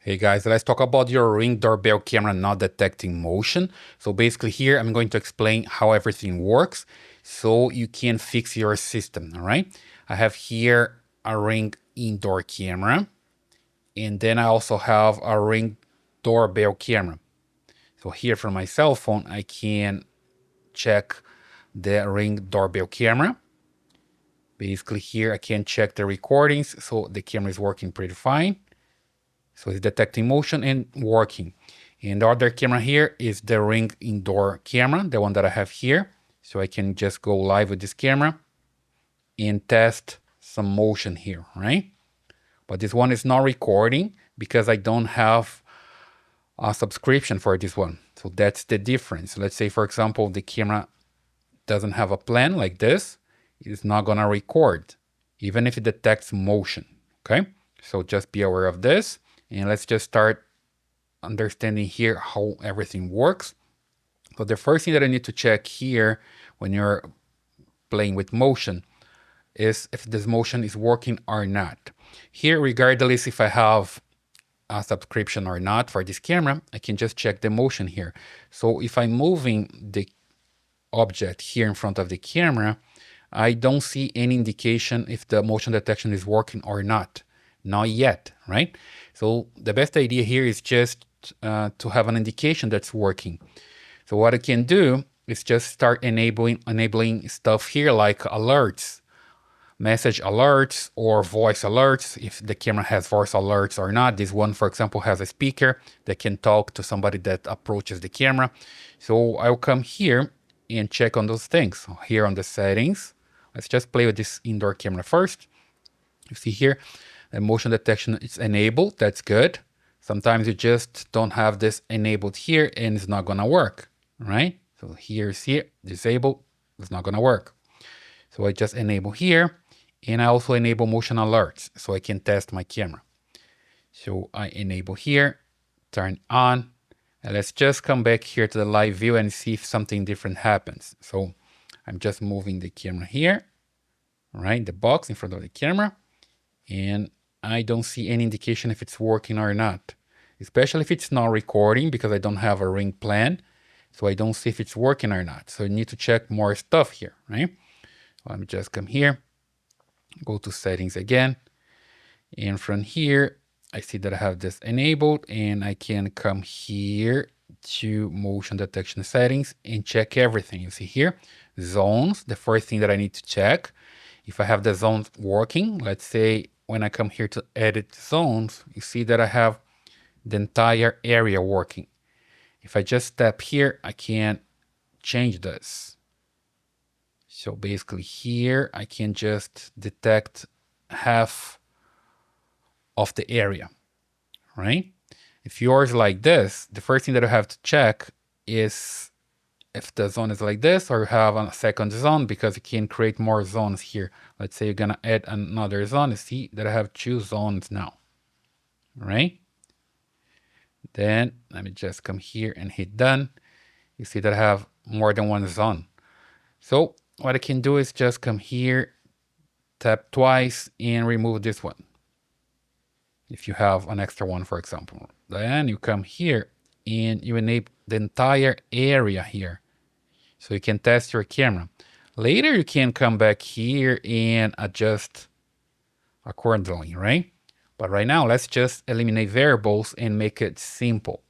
Hey guys, let's talk about your Ring Doorbell camera not detecting motion. So basically here I'm going to explain how everything works so you can fix your system, all right? I have here a Ring indoor camera, and then I also have a Ring Doorbell camera. So here from my cell phone, I can check the Ring Doorbell camera. Basically here I can check the recordings, so the camera is working pretty fine. So it's detecting motion and working. And the other camera here is the Ring indoor camera, the one that I have here. So I can just go live with this camera and test some motion here, right? But this one is not recording because I don't have a subscription for this one. So that's the difference. Let's say, for example, the camera doesn't have a plan like this, it's not gonna record, even if it detects motion, okay? So just be aware of this. And let's just start understanding here how everything works. So the first thing that I need to check here when you're playing with motion is if this motion is working or not. Here, regardless if I have a subscription or not for this camera, I can just check the motion here. So if I'm moving the object here in front of the camera, I don't see any indication if the motion detection is working or not. Not yet, right? So the best idea here is just to have an indication that's working. So what I can do is just start enabling stuff here like alerts, message alerts or voice alerts, if the camera has voice alerts or not. This one, for example, has a speaker that can talk to somebody that approaches the camera. So I'll come here and check on those things. So here on the settings, let's just play with this indoor camera first. You see here, the motion detection is enabled. That's good. Sometimes you just don't have this enabled here and it's not gonna work, right? So here's here, disabled, it's not gonna work. So I just enable here, and I also enable motion alerts so I can test my camera. So I enable here, turn on, and let's just come back here to the live view and see if something different happens. So I'm just moving the camera here, right? The box in front of the camera, and I don't see any indication if it's working or not, especially if it's not recording because I don't have a Ring plan. So I don't see if it's working or not. So I need to check more stuff here, right? Let me just come here, go to settings again. And from here, I see that I have this enabled, and I can come here to motion detection settings and check everything. You see here, zones, the first thing that I need to check. If I have the zones working, let's say when I come here to edit zones, you see that I have the entire area working. If I just tap here, I can change this. So basically here, I can just detect half of the area, right? If yours is like this, the first thing that I have to check is if the zone is like this or you have a second zone, because you can create more zones here. Let's say you're gonna add another zone. You see that I have 2 zones now, right? Then let me just come here and hit done. You see that I have more than 1 zone. So what I can do is just come here, tap twice, and remove this one. If you have an extra one, for example, then you come here and you enable the entire area here. So you can test your camera. Later, you can come back here and adjust accordingly, right? But right now, let's just eliminate variables and make it simple.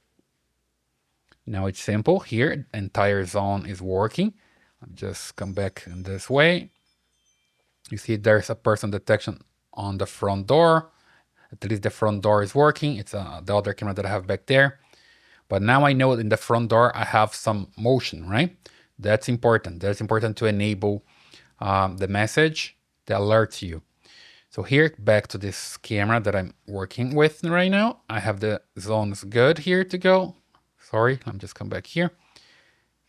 Now it's simple here. Entire zone is working. I'll just come back in this way. You see there's a person detection on the front door. At least the front door is working. It's the other camera that I have back there. But now I know in the front door I have some motion, right? That's important. That's important to enable the message that alerts you. So here, back to this camera that I'm working with right now. I have the zones good here to go. Sorry, let me just come back here.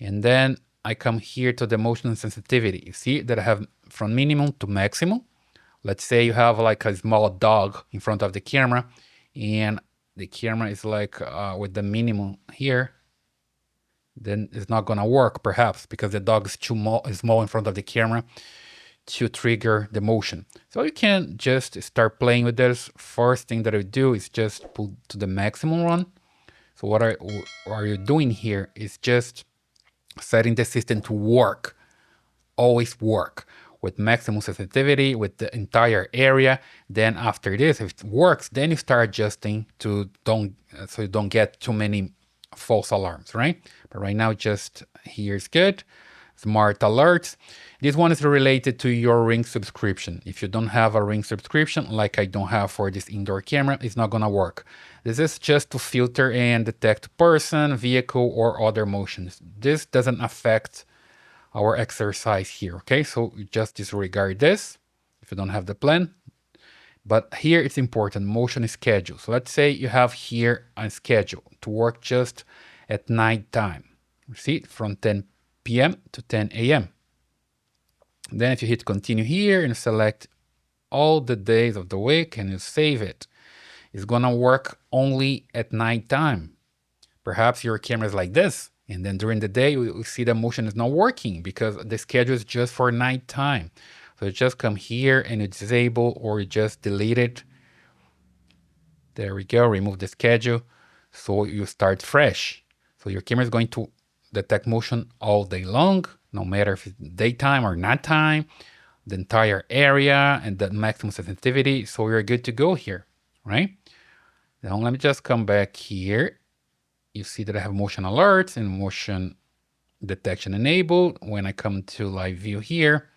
And then I come here to the motion sensitivity. You see that I have from minimum to maximum. Let's say you have like a small dog in front of the camera, and the camera is like with the minimum here, then it's not gonna work perhaps because the dog is too small in front of the camera to trigger the motion. So you can just start playing with this. First thing that I do is just put to the maximum one. So what are you doing here is just setting the system to work, always work with maximum sensitivity with the entire area. Then after this, if it works, then you start adjusting to so you don't get too many false alarms, right? But right now, just here's good. Smart alerts. This one is related to your Ring subscription. If you don't have a Ring subscription, like I don't have for this indoor camera, it's not gonna work. This is just to filter and detect person, vehicle, or other motions. This doesn't affect our exercise here, okay? So you just disregard this if you don't have the plan. But here it's important, motion schedule. So let's say you have here a schedule to work just at night time. See, from 10 p.m. to 10 a.m. Then if you hit continue here and select all the days of the week and you save it, it's gonna work only at night time. Perhaps your camera is like this, and then during the day we see the motion is not working because the schedule is just for night time. So you just come here and you disable or you just delete it. There we go, remove the schedule. So you start fresh. So your camera is going to detect motion all day long, no matter if it's daytime or nighttime, the entire area and the maximum sensitivity. So we're good to go here, right? Now let me just come back here. You see that I have motion alerts and motion detection enabled. When I come to live view here,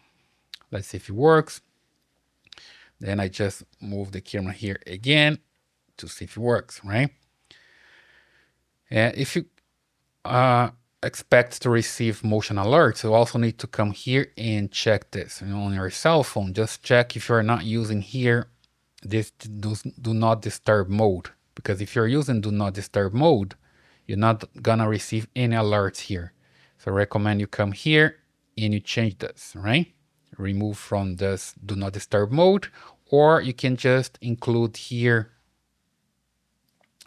let's see if it works. Then I just move the camera here again to see if it works, right? And if you expect to receive motion alerts, you also need to come here and check this. On your cell phone, just check if you're not using here this do not disturb mode, because if you're using do not disturb mode, you're not gonna receive any alerts here. So I recommend you come here and you change this, right? Remove from this do not disturb mode, or you can just include here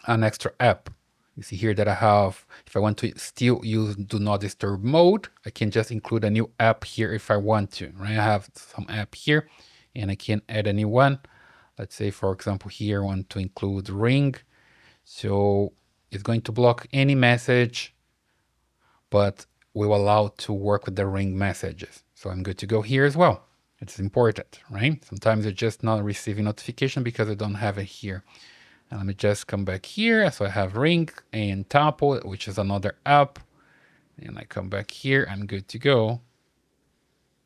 an extra app. You see here that I have, if I want to still use do not disturb mode, I can just include a new app here if I want to, right? I have some app here and I can add a new one. Let's say, for example, here I want to include Ring. So it's going to block any message, but will allow to work with the Ring messages. So I'm good to go here as well. It's important, right? Sometimes you're just not receiving notification because I don't have it here. And let me just come back here. So I have Ring and Topple, which is another app. And I come back here. I'm good to go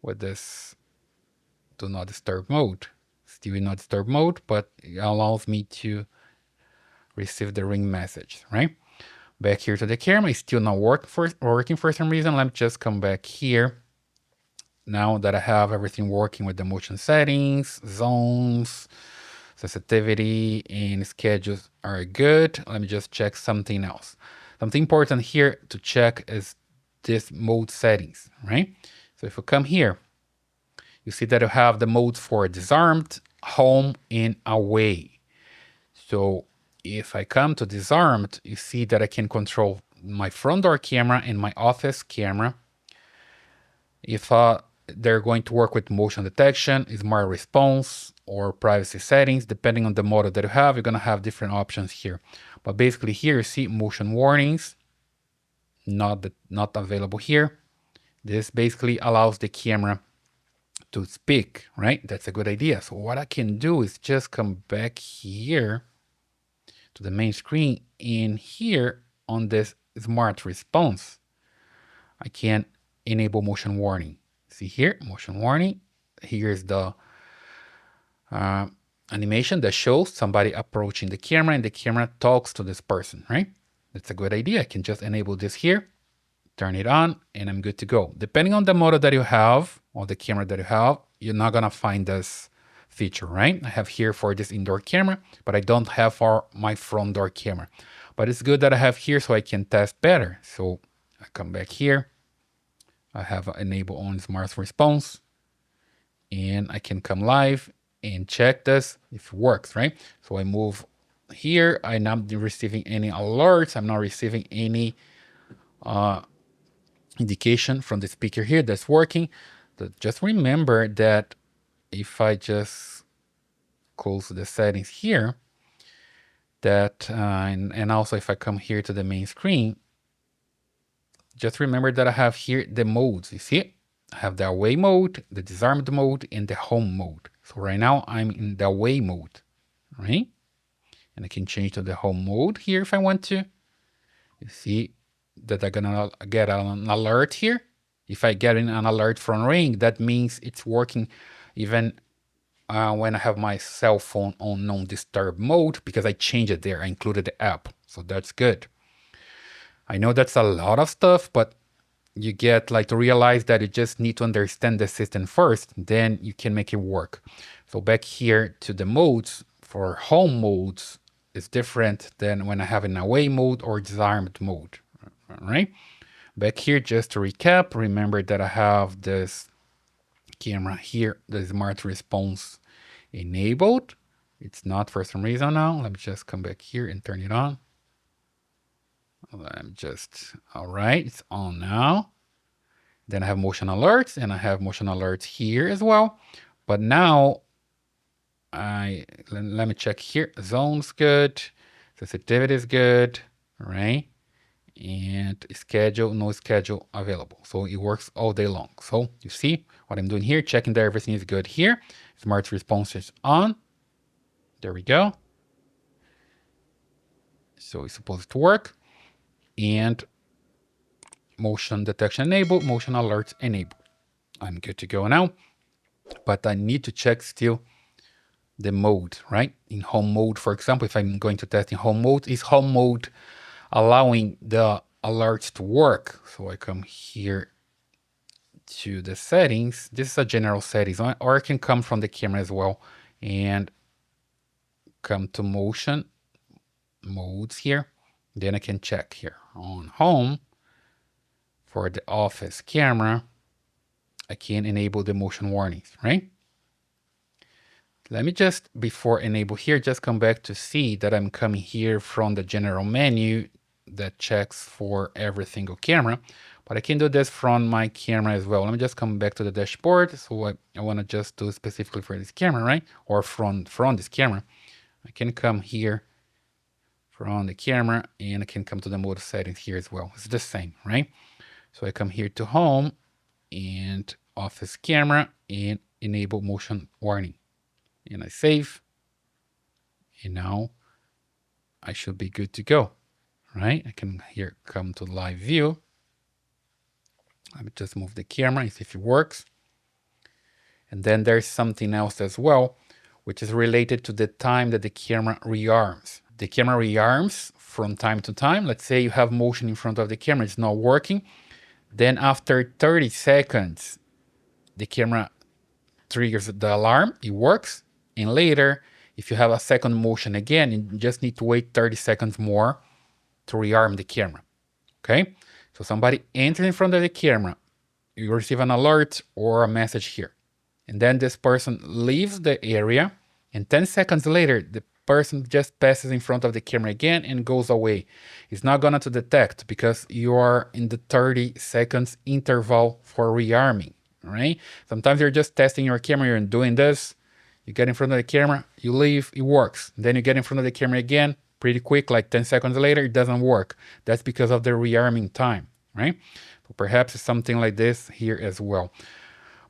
with this do not disturb mode. Still in not disturb mode, but it allows me to receive the Ring message, right? Back here to the camera, it's still not working for some reason. Let me just come back here. Now that I have everything working with the motion settings, zones, sensitivity, and schedules are good. Let me just check something else. Something important here to check is this mode settings, right? So if we come here, you see that you have the modes for disarmed, home, and away. So if I come to disarmed, you see that I can control my front door camera and my office camera. If they're going to work with motion detection, smart response, or privacy settings, depending on the model that you have, you're gonna have different options here. But basically here you see motion warnings, not available here. This basically allows the camera to speak, right? That's a good idea. So what I can do is just come back here to the main screen, and here on this smart response, I can enable motion warning. See here, motion warning. Here's the animation that shows somebody approaching the camera and the camera talks to this person, right? That's a good idea. I can just enable this here, turn it on, and I'm good to go. Depending on the model that you have or the camera that you have, you're not gonna find this feature, right? I have here for this indoor camera, but I don't have for my front door camera. But it's good that I have here so I can test better. So I come back here. I have enable on smart response, and I can come live and check this if it works, right? So I move here. I'm not receiving any alerts. I'm not receiving any indication from the speaker here that's working. Just remember that if I just close the settings here, that and also if I come here to the main screen, just remember that I have here the modes. You see, I have the away mode, the disarmed mode, and the home mode. So right now I'm in the away mode, right? And I can change to the home mode here if I want to. You see that I'm gonna get an alert here. If I get an alert from Ring, that means it's working even when I have my cell phone on non-disturb mode, because I changed it there. I included the app, so that's good. I know that's a lot of stuff, but you get like to realize that you just need to understand the system first, then you can make it work. So back here to the modes, for home modes, is different than when I have an away mode or disarmed mode, all right? Back here, just to recap, remember that I have this camera here, the smart response enabled. It's not for some reason now. Let me just come back here and turn it on. I'm just, all right, it's on now. Then I have motion alerts, and I have motion alerts here as well. But now, let me check here. Zone's good, sensitivity is good, all right? And schedule, no schedule available. So it works all day long. So you see what I'm doing here, checking that everything is good here. Smart response is on. There we go. So it's supposed to work. And motion detection enabled, motion alerts enabled. I'm good to go now, but I need to check still the mode, right? In home mode, for example, if I'm going to test in home mode, is home mode allowing the alerts to work? So I come here to the settings. This is a general settings, or I can come from the camera as well and come to motion modes here. Then I can check here on home. For the office camera, I can enable the motion warnings, right? Let me just, before enable here, just come back to see that I'm coming here from the general menu that checks for every single camera, but I can do this from my camera as well. Let me just come back to the dashboard. So I want to just do specifically for this camera, right? Or from this camera. I can come here from the camera, and I can come to the mode settings here as well. It's the same, right? So I come here to home and office camera and enable motion warning. And I save. And now I should be good to go, right? I can here come to live view. Let me just move the camera and see if it works. And then there's something else as well, which is related to the time that the camera rearms. The camera rearms from time to time. Let's say you have motion in front of the camera, it's not working. Then after 30 seconds, the camera triggers the alarm, it works. And later, if you have a second motion again, you just need to wait 30 seconds more to rearm the camera, okay? So somebody enters in front of the camera, you receive an alert or a message here. And then this person leaves the area, and 10 seconds later, the person just passes in front of the camera again and goes away. It's not going to detect because you are in the 30 seconds interval for rearming, right? Sometimes you're just testing your camera and doing this. You get in front of the camera, you leave, it works. Then you get in front of the camera again, pretty quick, like 10 seconds later, it doesn't work. That's because of the rearming time, right? So perhaps it's something like this here as well.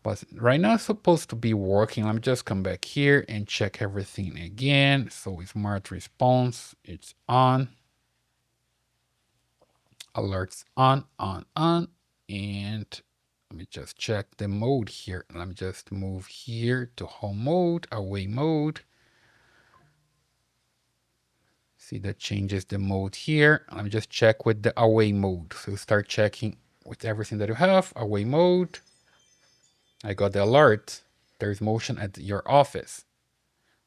But right now it's supposed to be working. Let me just come back here and check everything again. So smart response, it's on. Alerts on. And let me just check the mode here. Let me just move here to home mode, away mode. See, that changes the mode here. Let me just check with the away mode. So start checking with everything that you have. Away mode. I got the alert. There's motion at your office.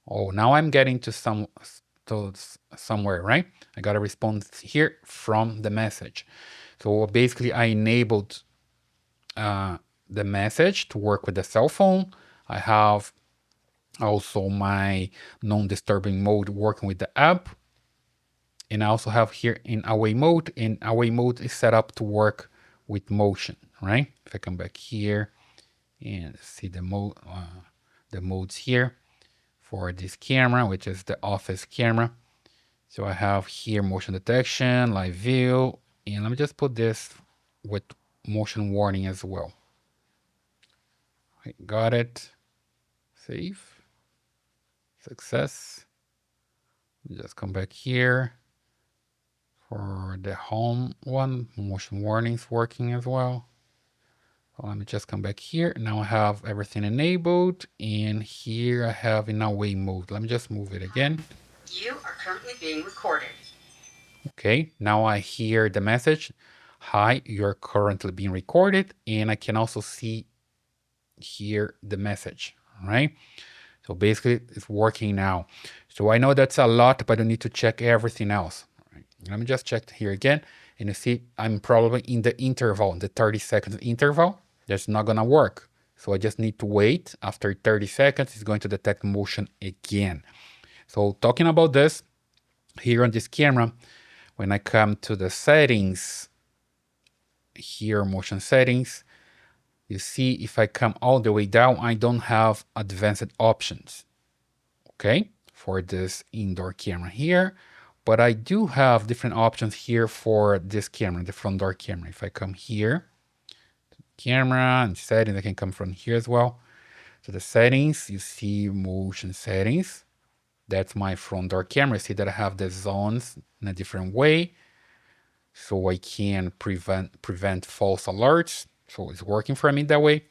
Oh, now I'm getting to somewhere, right? I got a response here from the message. So basically I enabled the message to work with the cell phone. I have also my non-disturbing mode working with the app. And I also have here in away mode, and away mode is set up to work with motion, right? If I come back here and see the modes here for this camera, which is the office camera. So I have here motion detection, live view, and let me just put this with motion warning as well. I got it. Save. Success. Just come back here for the home one. Motion warnings working as well. So let me just come back here. Now I have everything enabled, and here I have in away mode. Let me just move it again. You are currently being recorded. Okay, now I hear the message. Hi, you're currently being recorded, and I can also see here the message, right? So basically it's working now. So I know that's a lot, but I need to check everything else. Right. Let me just check here again, and you see I'm probably in the interval, the 30 seconds interval. That's not gonna work. So I just need to wait. After 30 seconds, it's going to detect motion again. So talking about this, here on this camera, when I come to the settings, here motion settings, you see if I come all the way down, I don't have advanced options, okay, for this indoor camera here, but I do have different options here for this camera, the front door camera. If I come here, camera and settings, I can come from here as well. So the settings, you see motion settings. That's my front door camera. See that I have the zones in a different way, so I can prevent false alerts. So it's working for me that way.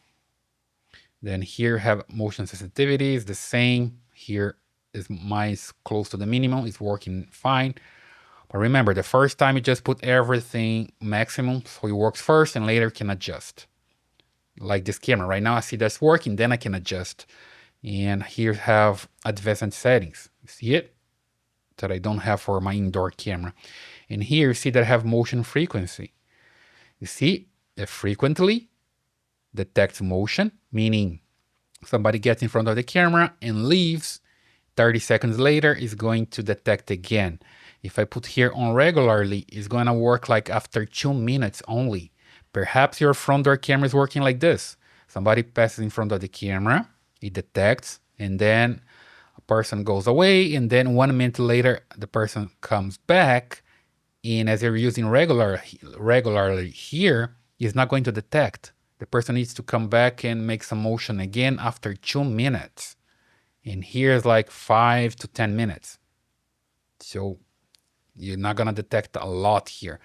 Then here have motion sensitivity is the same. Here is mine close to the minimum. It's working fine. But remember, the first time you just put everything maximum, so it works first and later can adjust. Like this camera right now, I see that's working, then I can adjust. And here have advanced settings. You see it? That I don't have for my indoor camera. And here you see that I have motion frequency. You see it frequently detects motion, meaning somebody gets in front of the camera and leaves. 30 seconds later is going to detect again. If I put here on regularly, it's going to work like after 2 minutes only. Perhaps your front door camera is working like this. Somebody passes in front of the camera, it detects, and then a person goes away, and then 1 minute later, the person comes back, and as you're using regularly here, it's not going to detect. The person needs to come back and make some motion again after 2 minutes. And here's like 5 to 10 minutes. So you're not gonna detect a lot here.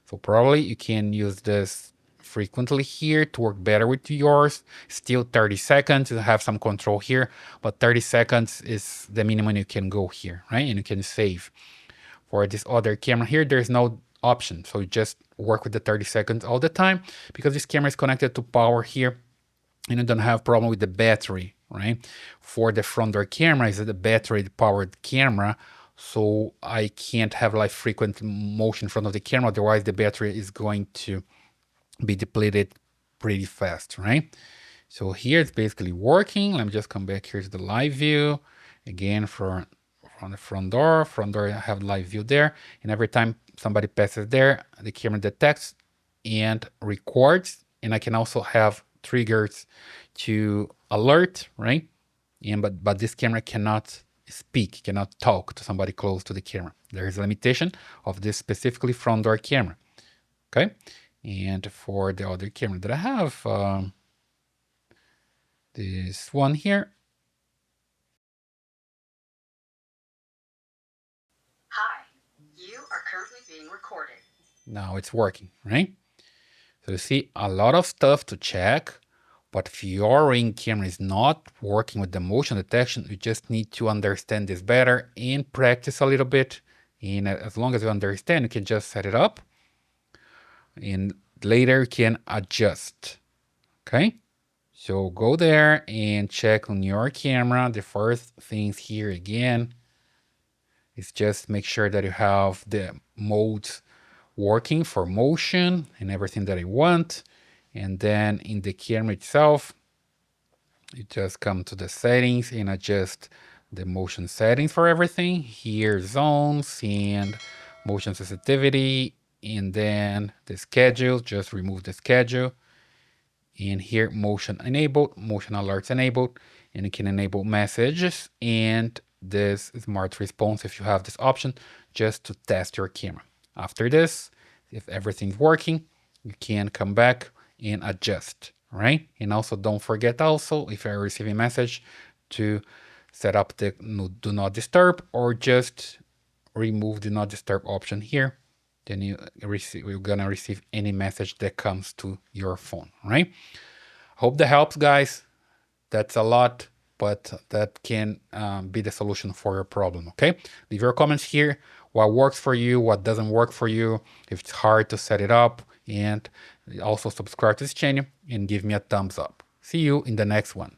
So probably you can use this frequently here to work better with yours. Still 30 seconds to have some control here, but 30 seconds is the minimum you can go here, right? And you can save. For this other camera here, there's no option. So you just work with the 30 seconds all the time because this camera is connected to power here and you don't have problem with the battery, right? For the front door camera, is the battery powered camera. So I can't have like frequent motion in front of the camera. Otherwise the battery is going to be depleted pretty fast, right? So here it's basically working. Let me just come back here to the live view again from the front door. Front door, I have live view there. And every time somebody passes there, the camera detects and records. And I can also have triggers to alert, right? And but this camera cannot speak, cannot talk to somebody close to the camera. There is a limitation of this specifically front door camera. Okay. And for the other camera that I have, this one here. Hi, you are currently being recorded. Now it's working, right? So you see a lot of stuff to check, but if your Ring camera is not working with the motion detection, you just need to understand this better and practice a little bit. And as long as you understand, you can just set it up and later you can adjust, okay? So go there and check on your camera. The first things here again is just make sure that you have the modes working for motion and everything that I want. And then in the camera itself, you just come to the settings and adjust the motion settings for everything. Here, zones and motion sensitivity. And then the schedule, just remove the schedule. And here, motion enabled, motion alerts enabled, and you can enable messages and this smart response if you have this option, just to test your camera. After this, if everything's working, you can come back and adjust, right? And also don't forget also, if I receive a message, to set up the do not disturb, or just remove the not disturb option here. Then you're gonna receive any message that comes to your phone, right? Hope that helps, guys. That's a lot, but that can be the solution for your problem, okay? Leave your comments here, what works for you, what doesn't work for you, if it's hard to set it up, and also subscribe to this channel and give me a thumbs up. See you in the next one.